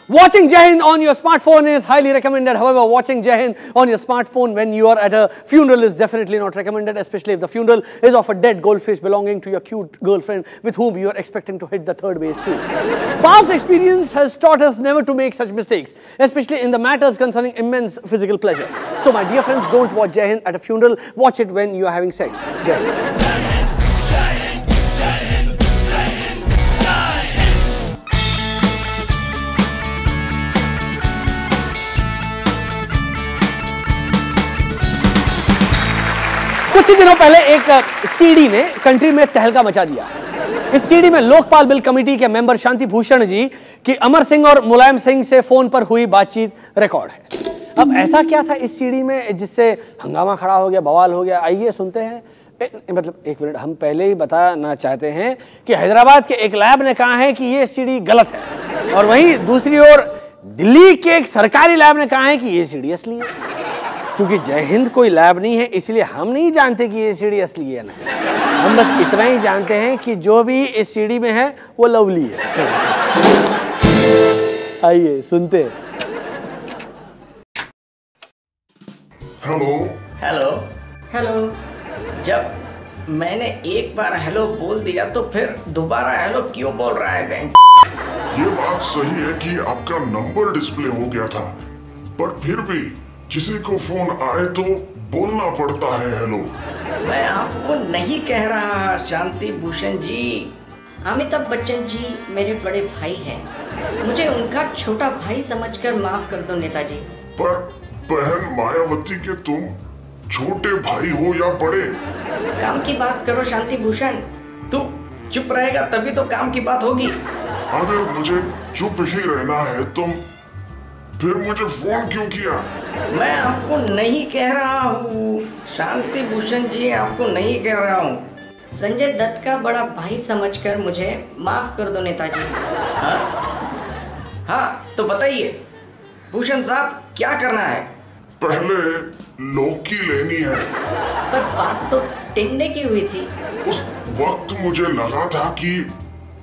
Watching Jai Hind on your smartphone is highly recommended. However, watching Jai Hind on your smartphone when you are at a funeral is definitely not recommended, especially if the funeral is of a dead goldfish belonging to your cute girlfriend with whom you are expecting to hit the third base soon. Past experience has taught us never to make such mistakes, especially in the matters concerning immense physical pleasure. So my dear friends, don't watch Jai Hind at a funeral. Watch it when you are having sex. Jai Hind. कुछ ही दिनों पहले एक CD ने country में तहलका मचा दिया। इस सीडी में लोकपाल बिल कमेटी के मेंबर शांति भूषण जी की अमर सिंह और मुलायम सिंह से फोन पर हुई बातचीत रिकॉर्ड है। अब ऐसा क्या था इस सीडी में जिससे हंगामा खड़ा हो गया, बवाल हो गया? आइए सुनते हैं। मतलब एक मिनट, हम पहले ही बताना चाहते हैं कि हैदराबाद के एक लैब ने कहा है कि ये सीडी गलत है, और वहीं दूसरी ओर दिल्ली के एक सरकारी लैब ने कहा है कि ये सीडी असली है। क्योंकि जय हिंद कोई लैब नहीं है, इसलिए हम नहीं जानते कि ये सीडी असली है ना। हम बस इतना ही जानते हैं कि जो भी इस सीडी में है वो लवली है। आइए सुनते। Hello hello hello. जब मैंने एक बार हेलो बोल दिया तो फिर दोबारा हेलो क्यों बोल रहा है बैंक? ये बात सही है कि आपका नंबर डिस्प्ले हो गया था, पर फिर भी किसी को फोन आए तो बोलना पड़ता है हेलो। मैं आपको नहीं कह रहा शांति भूषण जी। अमिताभ बच्चन जी मेरे बड़े भाई हैं, मुझे उनका छोटा भाई समझकर माफ कर दो नेताजी। पर बहन मायावती के तुम छोटे भाई हो या बड़े? काम की बात करो शांति भूषण। तू चुप रहेगा तभी तो काम की बात होगी। अगर मुझे चुप ही रहना है तुम फिर मुझे फोन क्यों किया? मैं आपको नहीं कह रहा हूँ शांति भूषण जी, आपको नहीं कह रहा हूँ। संजय दत्त का बड़ा भाई समझकर मुझे माफ कर दो नेताजी। हाँ तो बताइए भूषण साहब क्या करना है? पहले लौकी लेनी है। पर बात तो टिंडे की हुई थी। उस वक्त मुझे लगा था कि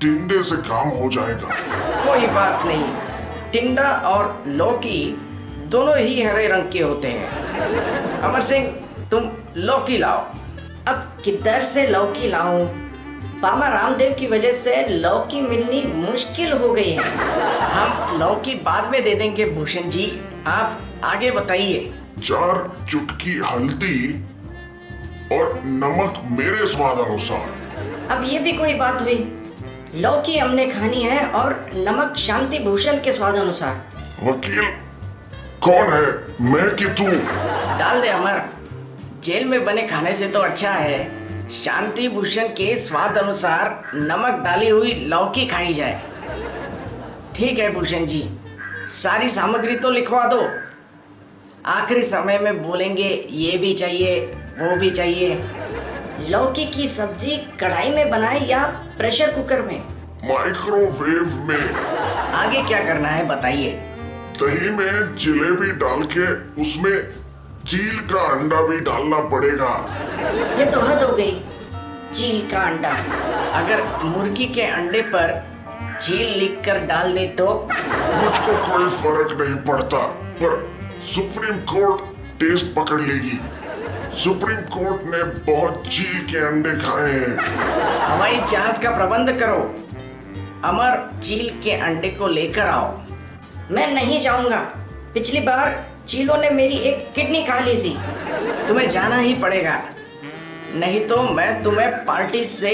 टिंडे से काम हो जाएगा। कोई बात नहीं, टिंडा और लौकी दोनों ही हरे रंग के होते हैं। अमर सिंह तुम लौकी लाओ। अब किधर से लौकी लाऊं? बाबा रामदेव की वजह से लौकी मिलनी मुश्किल हो गई है। हम लौकी बाद में दे देंगे भूषण जी, आप आगे बताइए। 4 चुटकी हल्दी और नमक मेरे स्वाद अनुसार। अब ये भी कोई बात हुई? लौकी हमने खानी है और नमक शांति भूषण के स्वाद अनुसार। वकील कौन है, मैं कि तू? डाल दे अमर, जेल में बने खाने से तो अच्छा है शांति भूषण के स्वाद अनुसार नमक डाली हुई लौकी खाई जाए। ठीक है भूषण जी, सारी सामग्री तो लिखवा दो। आखिरी समय में बोलेंगे ये भी चाहिए वो भी चाहिए। लौकी की सब्जी कढ़ाई में बनाए या प्रेशर कुकर में? माइक्रोवेव में। आगे क्या करना है बताइए। दही में जलेबी डाल के उसमें चील का अंडा भी डालना पड़ेगा। ये तो हद हो गई, चील का अंडा। अगर मुर्गी के अंडे पर चील लिखकर डाल दे तो? मुझको कोई फर्क नहीं पड़ता, पर सुप्रीम कोर्ट टेस्ट पकड़ लेगी। सुप्रीम कोर्ट ने बहुत चील के अंडे खाए हैं। हवाई जहाज का प्रबंध करो, अमर चील के अंडे को लेकर आओ। मैं नहीं जाऊंगा, पिछली बार चीलों ने मेरी एक किडनी खा ली थी। तुम्हें जाना ही पड़ेगा, नहीं तो मैं तुम्हें पार्टी से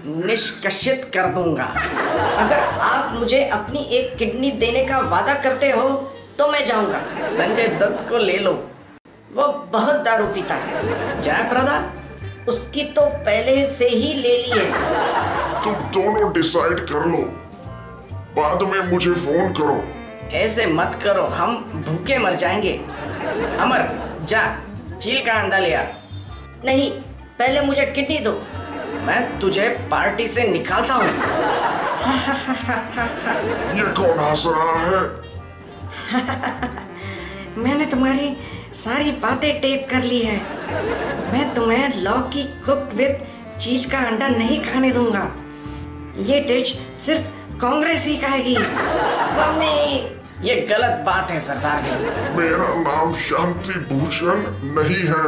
निष्कासित कर दूंगा। अगर आप मुझे अपनी एक किडनी देने का वादा करते हो तो मैं जाऊंगा। संजय दत्त को ले लो, वो बहुत दारू पीता है। जयप्रदा उसकी तो पहले से ही ले ली है। तुम दोनों डिसाइड कर लो, बाद में मुझे फोन करो। ऐसे मत करो, हम भूखे मर जाएंगे। अमर जा चील का अंडा ले आ। नहीं, पहले मुझे किडनी दो, मैं तुझे पार्टी से निकालता हूँ। ये कौन हंस रहा है? मैंने तुम्हारी सारी बातें टेप कर ली है। मैं तुम्हें लौकी कुक्ड विद चीज का अंडा नहीं खाने दूंगा। ये डिश सिर्फ कांग्रेस ही खाएगी। मम्मी ये गलत बात है सरदार जी। मेरा नाम शांति भूषण नहीं है।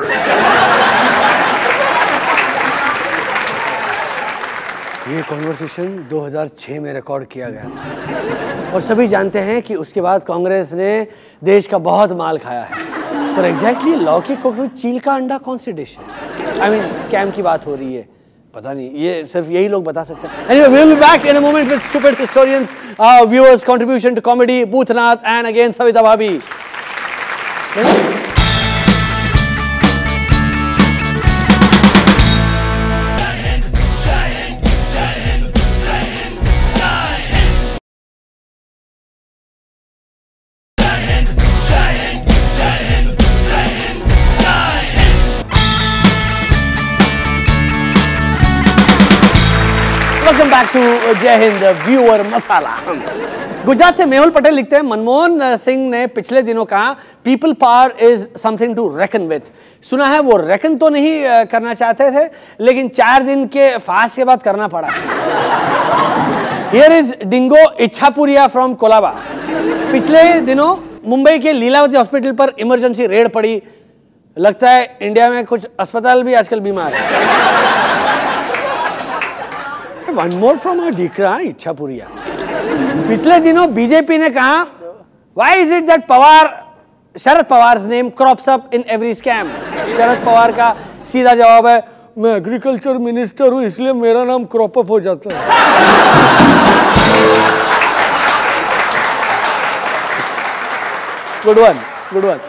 ये कॉन्वर्सेशन 2006 में रिकॉर्ड किया गया था और सभी जानते हैं कि उसके बाद कांग्रेस ने देश का बहुत माल खाया है। पर एग्जैक्टली लौकी कुक विद चील का अंडा कौन सी डिश है? आई मीन स्कैम की बात हो रही है, पता नहीं, ये सिर्फ यही लोग बता सकते हैं। Anyway, we will be back in a moment with stupid historians, viewers' contribution to comedy, Bhutnath and again Savita Bhabhi. Welcome back to Jai Hind viewer मसाला। गुजरात से मेहुल पटेल लिखते हैं, मनमोहन सिंह ने पिछले दिनों कहा people power is something to reckon with. सुना है वो रेकन तो नहीं करना चाहते थे, लेकिन 4 दिन के फास्ट के बाद करना पड़ा। Here is Dingo Ichchhapuriya from Colaba. पिछले दिनों मुंबई के लीलावती हॉस्पिटल पर इमरजेंसी रेड पड़ी। लगता है इंडिया में कुछ अस्पताल भी आजकल बीमार है। One more from our Dikra, इच्छापुरिया। पिछले दिनों बीजेपी ने कहा Why is it that Sharad पवार's name crops up in every scam? Sharad Pawar का सीधा जवाब है, मैं एग्रीकल्चर मिनिस्टर हूं इसलिए मेरा नाम क्रॉप अप हो जाता है। Good one, good one.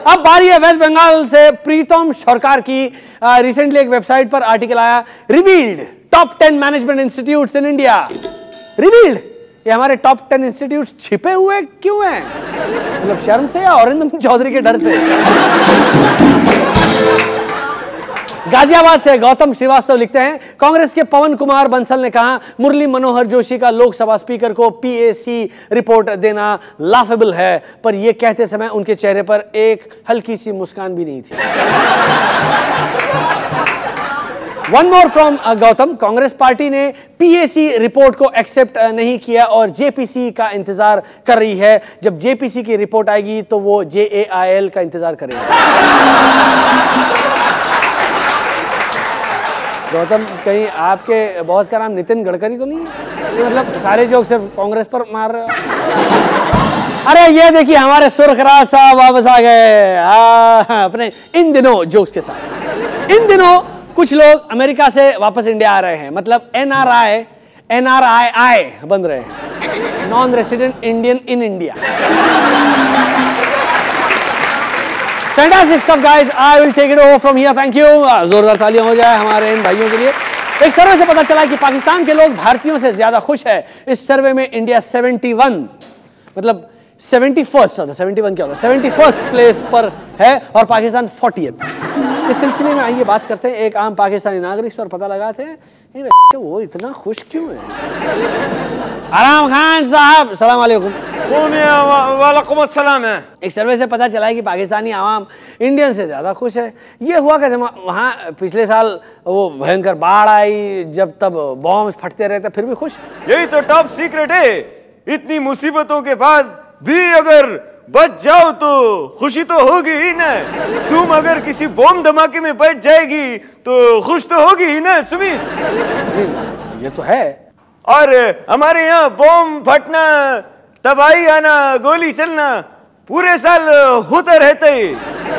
अब बारी है वेस्ट बंगाल से प्रीतम सरकार की। रिसेंटली एक वेबसाइट पर आर्टिकल आया, revealed top 10 management institutes in India. Revealed, ये हमारे टॉप 10 इंस्टीट्यूट्स छिपे हुए क्यों हैं? मतलब शर्म से या अरिंदम चौधरी के डर से? गाजियाबाद से गौतम श्रीवास्तव लिखते हैं, कांग्रेस के पवन कुमार बंसल ने कहा मुरली मनोहर जोशी का लोकसभा स्पीकर को पीएसी रिपोर्ट देना लाफेबल है, पर यह कहते समय उनके चेहरे पर एक हल्की सी मुस्कान भी नहीं थी। One more from Gautam, Congress party ने पीएसी रिपोर्ट को एक्सेप्ट नहीं किया और जेपीसी का इंतजार कर रही है। जब जेपीसी की रिपोर्ट आएगी तो वो जेएआईएल का इंतजार करेगी। गौतम, कहीं आपके बॉस का नाम नितिन गडकरी तो नहीं है? मतलब सारे जोक सिर्फ कांग्रेस पर मार रहे हो? अरे ये देखिए हमारे सुरखराज साहब वापस आ गए अपने इन दिनों जोक्स के साथ। इन दिनों कुछ लोग अमेरिका से वापस इंडिया आ रहे हैं, मतलब एनआरआई बन रहे हैं, non resident Indian in India. Fantastic stuff, guys. I will take it over from here. Thank you. जोरदार तालियां हो जाए हमारे इन भाइयों के लिए। एक सर्वे से पता चला कि पाकिस्तान के लोग भारतीयों से ज्यादा खुश है। इस सर्वे में इंडिया 71, मतलब 71st होता है, 71 क्या होता है, 71st प्लेस पर है और पाकिस्तान 40th। इस सिलसिले में आइए बात करते हैं एक आम पाकिस्तानी नागरिक से और पता लगाते हैं वो इतना खुश क्यों है। आराम खान साहब, सलाम अलैकुम। वालेकुम अस्सलाम। है एक सर्वे से पता चला है कि पाकिस्तानी आवाम इंडियन से ज्यादा खुश है। ये हुआ कि वहाँ पिछले साल वो भयंकर बाढ़ आई, जब तब बॉम्ब फटते रहते फिर भी खुश। यही तो टॉप सीक्रेट है, इतनी मुसीबतों के बाद भी अगर बच जाओ तो खुशी तो होगी ही ना। तुम अगर किसी बॉम्ब धमाके में बच जाएगी तो खुश तो होगी ही ना सुमित। ये तो है। और हमारे यहाँ बॉम्ब फटना, तबाही आना, गोली चलना पूरे साल होता रहता है।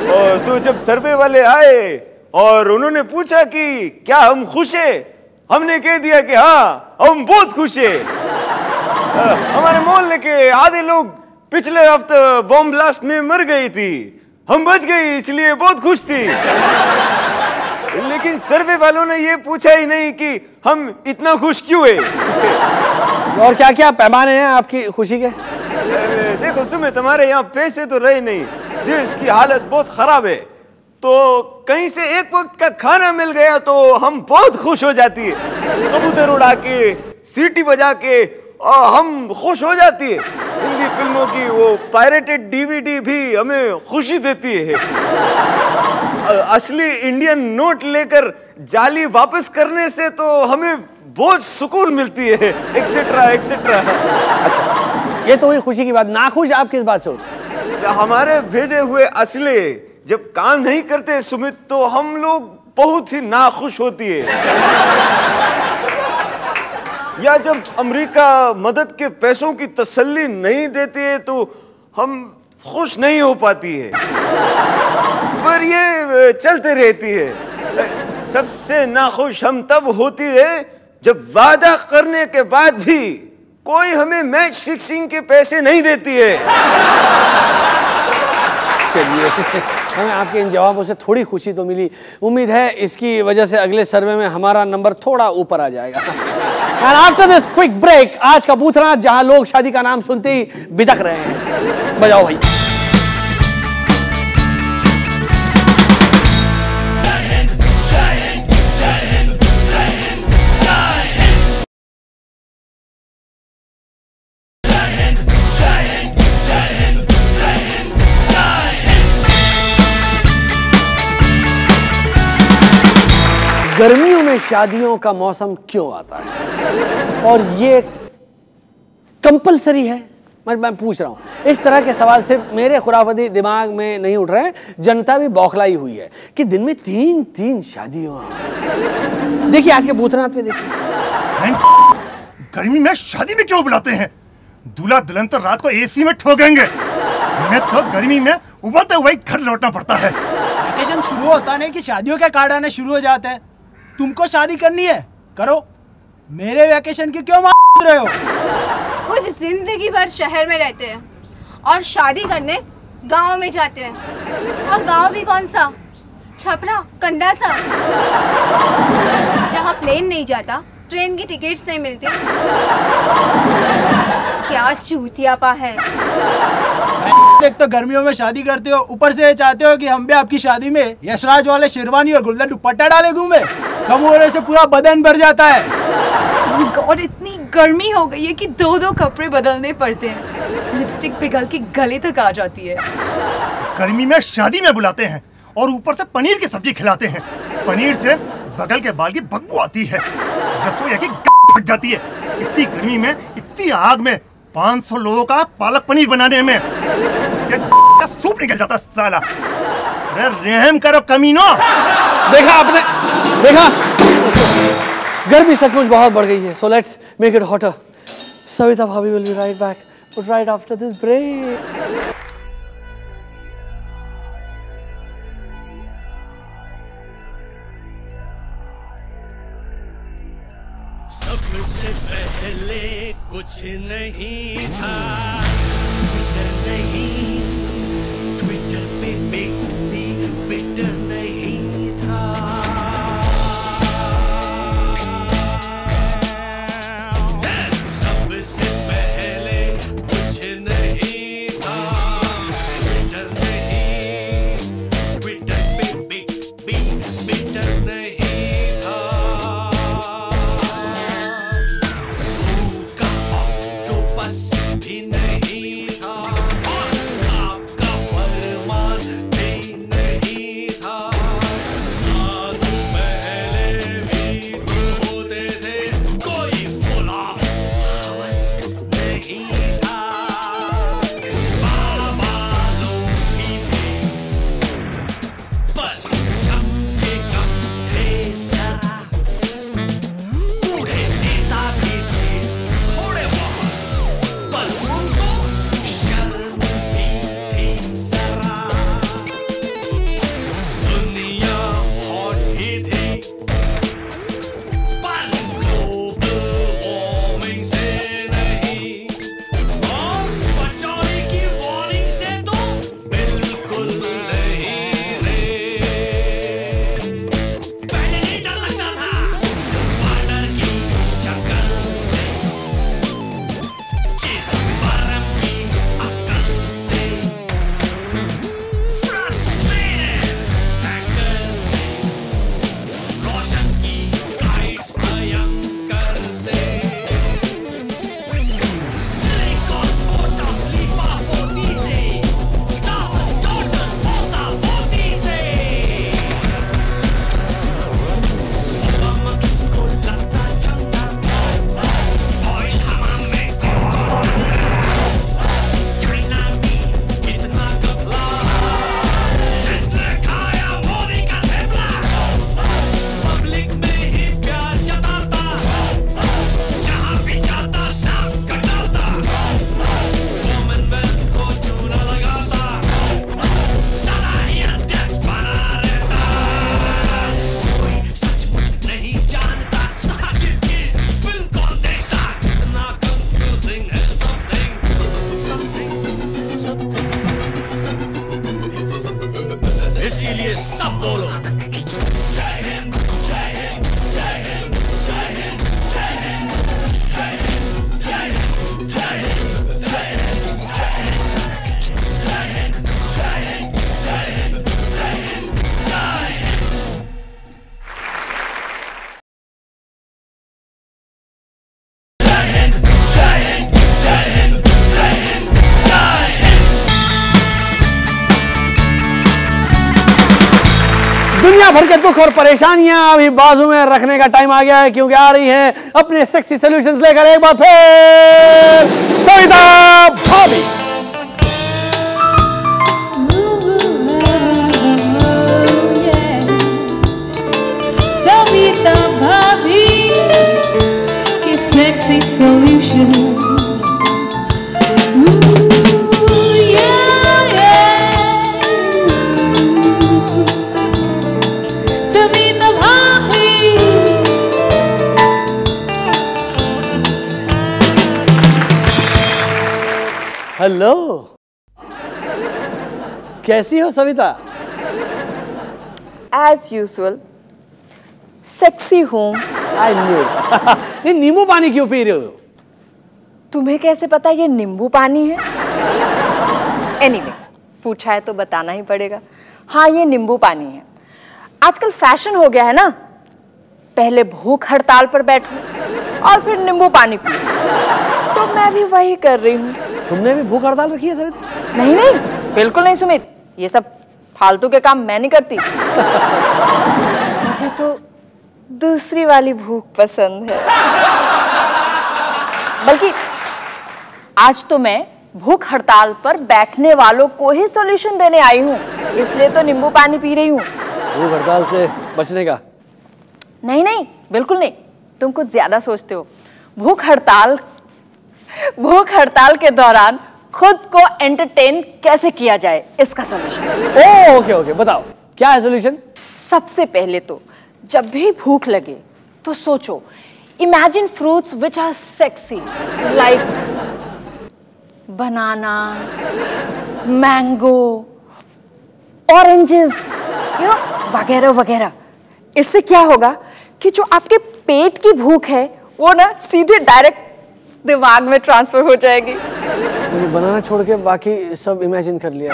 और तो जब सर्वे वाले आए और उन्होंने पूछा कि क्या हम खुश हैं, हमने कह दिया कि हाँ हम बहुत खुश हैं। हमारे मोहल्ले के आधे लोग पिछले हफ्ते बॉम्ब ब्लास्ट में मर गई थी, हम बच गए इसलिए बहुत खुश थी। लेकिन सर्वे वालों ने ये पूछा ही नहीं कि हम इतना खुश क्यों है। और क्या क्या पैमाने हैं आपकी खुशी के? देखो सुमित, हमारे यहाँ पैसे तो रहे नहीं, देश की हालत बहुत खराब है, तो कहीं से एक वक्त का खाना मिल गया तो हम बहुत खुश हो जाती है। कबूतर उड़ा के, सीटी बजा के हम खुश हो जाती है। हिंदी फिल्मों की वो पायरेटेड डीवीडी भी हमें खुशी देती है। असली इंडियन नोट लेकर जाली वापस करने से तो हमें बहुत सुकून मिलती है, एक्सेट्रा एक्सेट्रा। अच्छा, ये तो हुई खुशी की बात, नाखुश आप किस बात से होते? हमारे भेजे हुए असले जब काम नहीं करते सुमित, तो हम लोग बहुत ही नाखुश होती है। या जब अमेरिका मदद के पैसों की तसल्ली नहीं देती है तो हम खुश नहीं हो पाती है, पर ये चलते रहती है। सबसे नाखुश हम तब होती है जब वादा करने के बाद भी कोई हमें मैच फिक्सिंग के पैसे नहीं देती है। चलिए, हमें आपके इन जवाबों से थोड़ी खुशी तो मिली। उम्मीद है इसकी वजह से अगले सर्वे में हमारा नंबर थोड़ा ऊपर आ जाएगा। And after this quick break, आज का बूथनाथ जहां लोग शादी का नाम सुनते ही बिदक रहे हैं। बजाओ भाई। गर्मियों में शादियों का मौसम क्यों आता है और ये कंपलसरी है? मैं पूछ रहा हूं। इस तरह के सवाल सिर्फ मेरे खुराफती दिमाग में नहीं उठ रहे हैं, जनता भी बौखलाई हुई है कि दिन में 3 शादियां। देखिए आज के बूथनाथ में देखिए। गर्मी में शादी में क्यों बुलाते हैं? दूल्हा दुल्हन तो रात को एसी में ठोकेंगे, हमें तो गर्मी में उबलते हुए घर लौटना पड़ता है। वैकेशन शुरू होता नहीं कि शादियों के कार्ड आने शुरू हो जाते हैं। तुमको शादी करनी है करो, मेरे वैकेशन की क्यों मार रहे हो? खुद जिंदगी भर शहर में रहते हैं और शादी करने गांव में जाते हैं, और गांव भी कौन सा, छपरा कंडा सा, जहां प्लेन नहीं जाता, ट्रेन की टिकट्स नहीं मिलती। क्या चूतियापा है। एक तो गर्मियों में शादी करते हो, ऊपर से चाहते हो कि हम भी आपकी शादी में यशराज वाले शेरवानी और गुल्लन दुपट्टा डाले घूमे। कम होने से पूरा बदन भर जाता है। और इतनी गर्मी हो गई है कि 2 कपड़े बदलने पड़ते हैं। लिपस्टिक पिघल के गले तक आ जाती है। गर्मी में शादी में बुलाते हैं और ऊपर से पनीर की सब्जी खिलाते हैं। पनीर से बगल के बाल की बदबू आती है, रसोई की फट जाती है। इतनी गर्मी में, इतनी आग में 500 लोगों का पालक पनीर बनाने में उसके का सूप निकल जाता साला। अरे रहम करो कमीनो। देखा आपने, देखा गर्मी सचमुच बहुत बढ़ गई है। So let's make it hotter. Savita Bhabhi will be right back right after this break. सबसे पहले कुछ नहीं था, ट्विटर नहीं, ट्विटर पे बिग बी बिटर नहीं था। सबसे पहले कुछ नहीं था, इसीलिए सब बोलो जय हिंद जय हिंद जय हिंद जय हिंद जय हिंद जय हिंद जय हिंद जय हिंद जय हिंद जय हिंद जय हिंद जय हिंद जय हिंद जय हिंद जय हिंद। दुनिया भर के दुख और परेशानियां अभी बाजू में रखने का टाइम आ गया है, क्योंकि आ रही हैं अपने सेक्सी सॉल्यूशंस लेकर एक बार फिर सविता भाभी। सविता भाभी के सेक्सी सॉल्यूशन। हेलो, कैसी हो सविता? एज यूजुअल सेक्सी हूँ। I knew. नहीं, नींबू पानी क्यों पी रहे हो? तुम्हें कैसे पता ये नींबू पानी है? एनीवे, पूछा है तो बताना ही पड़ेगा। हाँ, ये नींबू पानी है। आजकल फैशन हो गया है ना, पहले भूख हड़ताल पर बैठो और फिर नींबू पानी पियो, तो मैं भी वही कर रही हूँ। तुमने भी भूख हड़ताल रखी है सविता? नहीं नहीं, बिल्कुल नहीं सुमित, ये सब फालतू के काम मैं नहीं करती। मुझे तो दूसरी वाली भूख पसंद है। बल्कि आज तो मैं भूख हड़ताल पर बैठने वालों को ही सॉल्यूशन देने आई हूँ, इसलिए तो नींबू पानी पी रही हूँ। भूख हड़ताल से बचने का? नहीं नहीं, बिल्कुल नहीं, तुम कुछ ज्यादा सोचते हो। भूख हड़ताल के दौरान खुद को एंटरटेन कैसे किया जाए, इसका सॉल्यूशन। ओके ओके, बताओ क्या है सॉल्यूशन? सबसे पहले तो जब भी भूख लगे तो सोचो, imagine fruits which are sexy, like banana, mango, oranges, वगैरह वगैरह। इससे क्या होगा कि जो आपके पेट की भूख है वो ना सीधे डायरेक्ट दिमाग में ट्रांसफर हो जाएगी। मैंने बनाना छोड़ के बाकी सब इमेजिन कर लिया।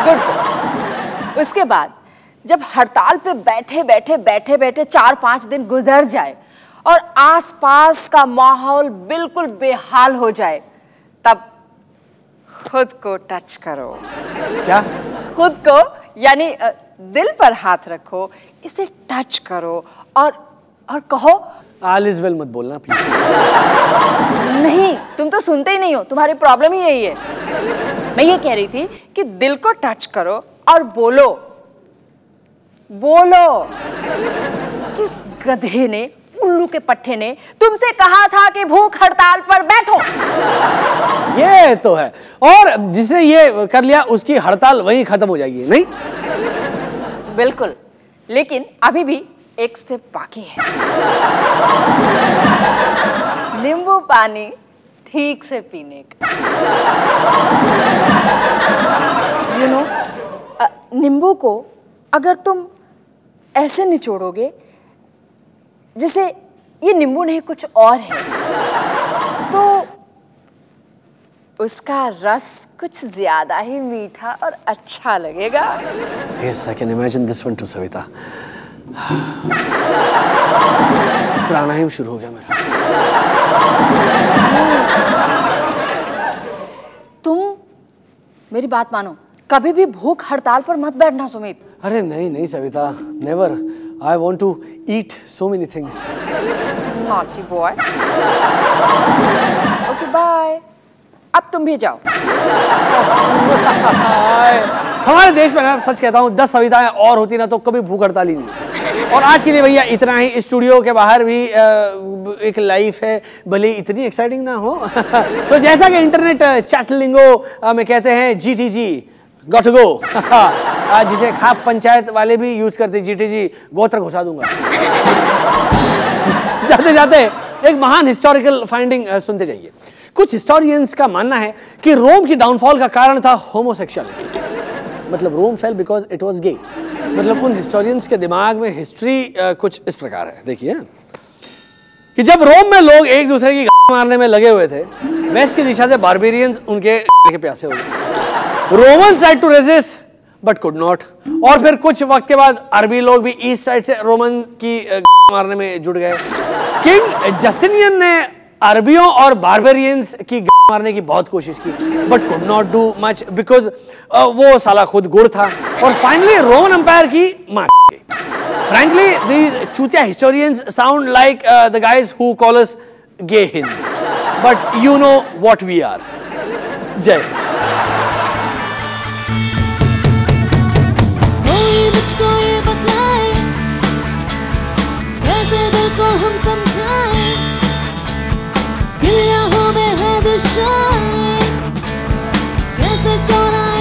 गुड। उसके बाद जब हड़ताल पे बैठे बैठे 4-5 दिन गुजर जाए और आसपास का माहौल बिल्कुल बेहाल हो जाए, तब खुद को टच करो। क्या? खुद को, यानी दिल पर हाथ रखो, इसे टच करो और कहो ऑल इज वेल। मत बोलना प्लीज। नहीं, तुम तो सुनते ही नहीं हो, तुम्हारी प्रॉब्लम ही यही है। मैं ये कह रही थी कि दिल को टच करो और बोलो किस गधे ने, उल्लू के पट्टे ने तुमसे कहा था कि भूख हड़ताल पर बैठो? ये तो है, और जिसने ये कर लिया उसकी हड़ताल वहीं खत्म हो जाएगी, नहीं? बिल्कुल, लेकिन अभी भी एक स्टेप बाकी है। नींबू पानी ठीक से पीने का। नींबू को अगर तुम ऐसे निचोड़ोगे जैसे ये नींबू नहीं कुछ और है, तो उसका रस कुछ ज्यादा ही मीठा और अच्छा लगेगा। Yes, I can imagine this one too, Savita. प्राणायाम शुरू हो गया मेरा। तुम मेरी बात मानो, कभी भी भूख हड़ताल पर मत बैठना सुमित। अरे नहीं नहीं Savita, never. I want to eat so many things. Naughty boy. Okay, bye. अब तुम भी जाओ। हमारे देश में ना, सच कहता हूँ, 10 सविताएं और होती ना तो कभी भूख हड़ताल ही नहीं। और आज के लिए भैया इतना ही। स्टूडियो के बाहर भी एक लाइफ है, भले इतनी एक्साइटिंग ना हो। तो जैसा कि इंटरनेट चैटलिंगो में कहते हैं, GTG गॉट गो, जिसे खाप पंचायत वाले भी यूज करते, GTG गोत्र घुसा दूंगा। जाते जाते एक महान हिस्टोरिकल फाइंडिंग सुनते जाइए। कुछ हिस्टोरियंस का मानना है कि रोम की डाउनफॉल का कारण था होमोसेक्सुअलिटी। मतलब रोम फेल बिकॉज इट वाज गे। मतलब उन हिस्टोरियंस के दिमाग में हिस्ट्री कुछ इस प्रकार है। देखिए कि जब रोम में लोग एक दूसरे की मारने में लगे हुए थे, वेस्ट की दिशा से बारबेरियंस उनके के प्यासे हो गए। Roman side to resist but could not. और फिर कुछ वक्त के बाद अरबी लोग भी ईस्ट साइड से रोमन की मारने में जुट गए। किंग जस्टिनियन ने अरबियों और बारबेरियंस की मारने की बहुत कोशिश की but could not do much because वो साला खुद गुड़ था। और फाइनली रोमन एम्पायर की मार गई। Frankly, these chutia historians sound like the guys who call us gay Hind. But you know what we are. Jai. कोई मुझको ये बतलाए कैसे दिल को हम समझाए, दिल यहाँ में है दिशाएं कैसे चौराहे